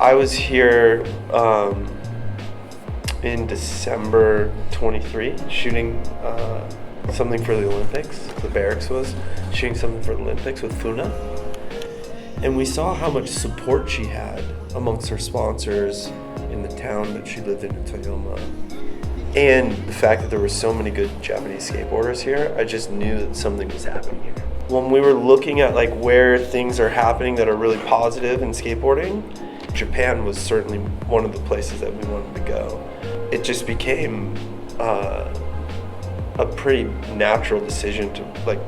I was here in December 23 shooting something for the Olympics. The Berrics was shooting something for the Olympics with Funa. And we saw how much support she had amongst her sponsors in the town that she lived in Toyoma. And the fact that there were so many good Japanese skateboarders here, I just knew that something was happening here. When we were looking at like where things are happening that are really positive in skateboarding, Japan was certainly one of the places that we wanted to go. It just became a pretty natural decision to like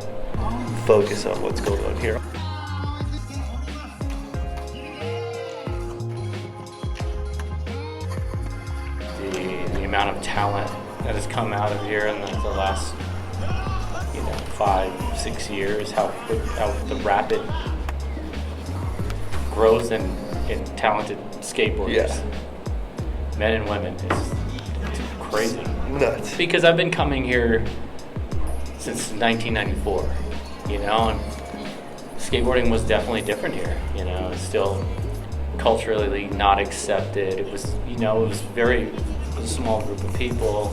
focus on what's going on here. The amount of talent that has come out of here in the last 5-6 years, how the rapid growth in talented skateboarders, men and women, it's crazy. Nuts. Because I've been coming here since 1994, and skateboarding was definitely different here. It's still culturally not accepted. It was, it was a small group of people.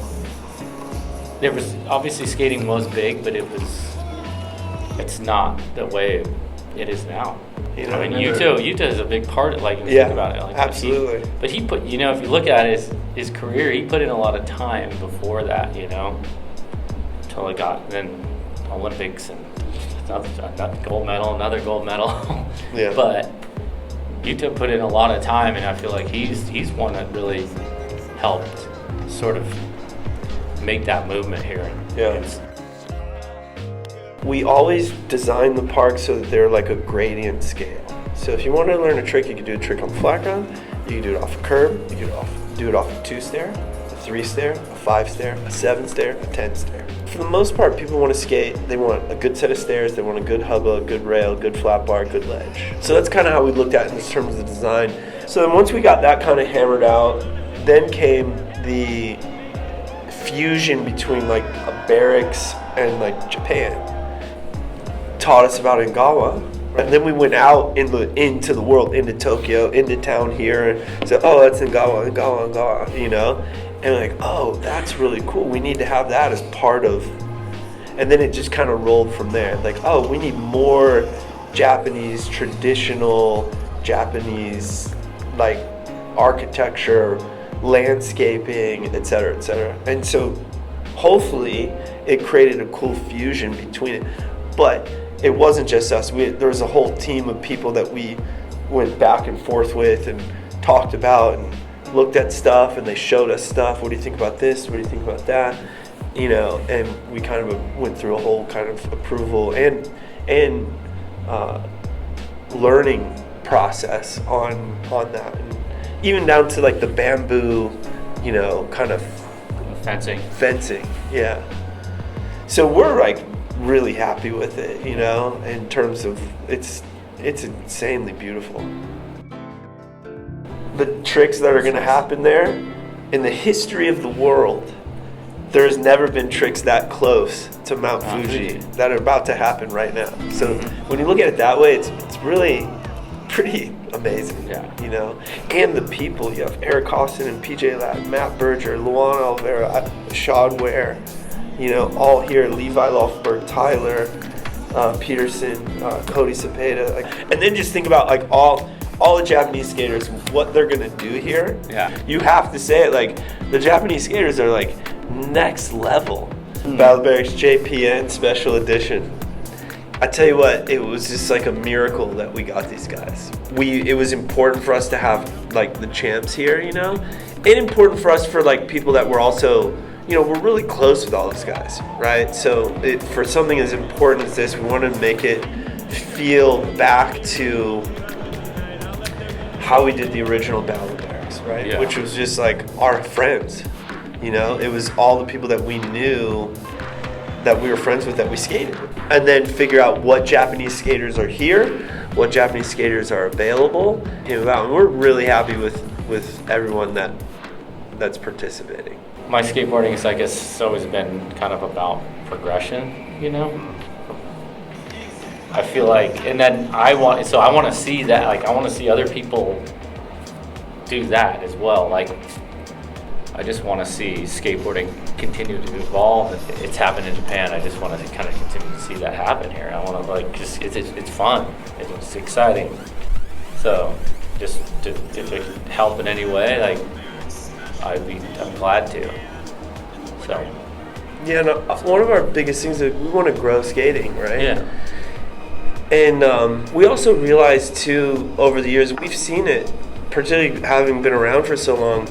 There was obviously skating was big, but it's not the way it is now. Yuta is a big part of think about it. Absolutely. But he put, if you look at his career, he put in a lot of time before that, until it got then Olympics and another gold medal, another gold medal. Yeah. But Yuta put in a lot of time, and I feel like he's one that really helped sort of make that movement here. Yeah. We always design the park so that they're like a gradient scale. So if you want to learn a trick, you can do a trick on flat ground, you can do it off a curb, you can do it off a 2-stair, a 3-stair, a 5-stair, a 7-stair, a 10-stair. For the most part, people want to skate, they want a good set of stairs, they want a good hubba, good rail, good flat bar, good ledge. So that's kind of how we looked at it in terms of the design. So then once we got that kind of hammered out, then came the fusion between like a Berrics and like Japan. Taught us about Engawa, and then we went out into the world, into Tokyo, into town here, and said, oh, that's Engawa, and like, oh, that's really cool. We need to have that as part of, and then it just kind of rolled from there. Like, oh, we need more Japanese, traditional Japanese, like architecture, landscaping, et cetera, et cetera. And so hopefully it created a cool fusion between it. But it wasn't just us. There was a whole team of people that we went back and forth with and talked about and looked at stuff, and they showed us stuff. What do you think about this? What do you think about that? And we kind of went through a whole kind of approval and learning process on that. And even down to like the bamboo, kind of fencing. Yeah. So we're like really happy with it, in terms of it's insanely beautiful. The tricks that are going to happen there, in the history of the world, there's never been tricks that close to Mount Fuji that are about to happen right now. So when you look at it that way, it's really pretty amazing, And the people, you have Eric Koston and PJ Ladd, Matt Berger, Luan Oliveira, Sean Ware, all here, Levi Lofberg, Tyler Peterson, Cody Cepeda, and then just think about like all the Japanese skaters, what they're gonna do here. Yeah. You have to say it, like the Japanese skaters are like next level. Battle Berrics JPN Special Edition. I tell you what, it was just like a miracle that we got these guys. It was important for us to have like the champs here, and important for us for like people that were also, we're really close with all these guys, right? So for something as important as this, we wanted to make it feel back to how we did the original Battle Berrics, right? Yeah. Which was just like our friends, It was all the people that we knew that we were friends with that we skated. And then figure out what Japanese skaters are here, what Japanese skaters are available. And we're really happy with everyone that's participating. My skateboarding is, I guess, it's always been kind of about progression, I feel like, and then I want to see that, like I want to see other people do that as well. Like, I just want to see skateboarding continue to evolve. It's happened in Japan. I just want to kind of continue to see that happen here. I want to like just it's fun. It's exciting. So just if it can help in any way, like I'm glad to. So yeah, no, one of our biggest things is we want to grow skating, right? yeah. And we also realized too over the years, we've seen it, particularly having been around for so long,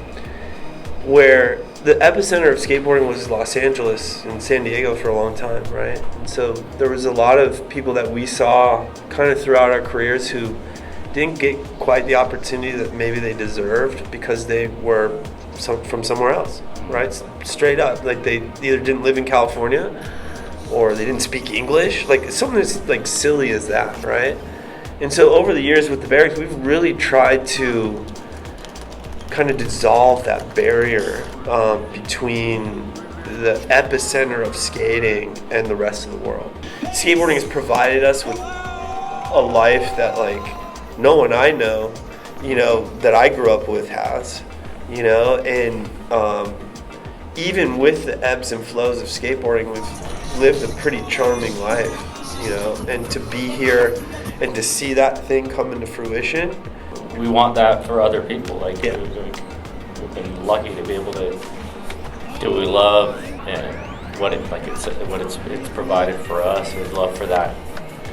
where the epicenter of skateboarding was Los Angeles and San Diego for a long time, right? And so there was a lot of people that we saw kind of throughout our careers who didn't get quite the opportunity that maybe they deserved because they were from somewhere else, right? Straight up, like they either didn't live in California or they didn't speak English, like something as like silly as that, right? And so over the years with the Berrics, we've really tried to kind of dissolve that barrier between the epicenter of skating and the rest of the world. Skateboarding has provided us with a life that like no one I know, that I grew up with has, and even with the ebbs and flows of skateboarding, we've lived a pretty charming life, and to be here and to see that thing come into fruition. We want that for other people. Like yeah. we've been lucky to be able to do what we love and what it's provided for us. We'd love for that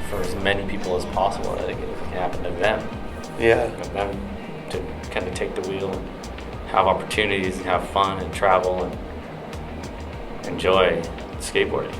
for as many people as possible. I think if it can happen to them, yeah, them to kind of take the wheel and have opportunities and have fun and travel and enjoy skateboarding.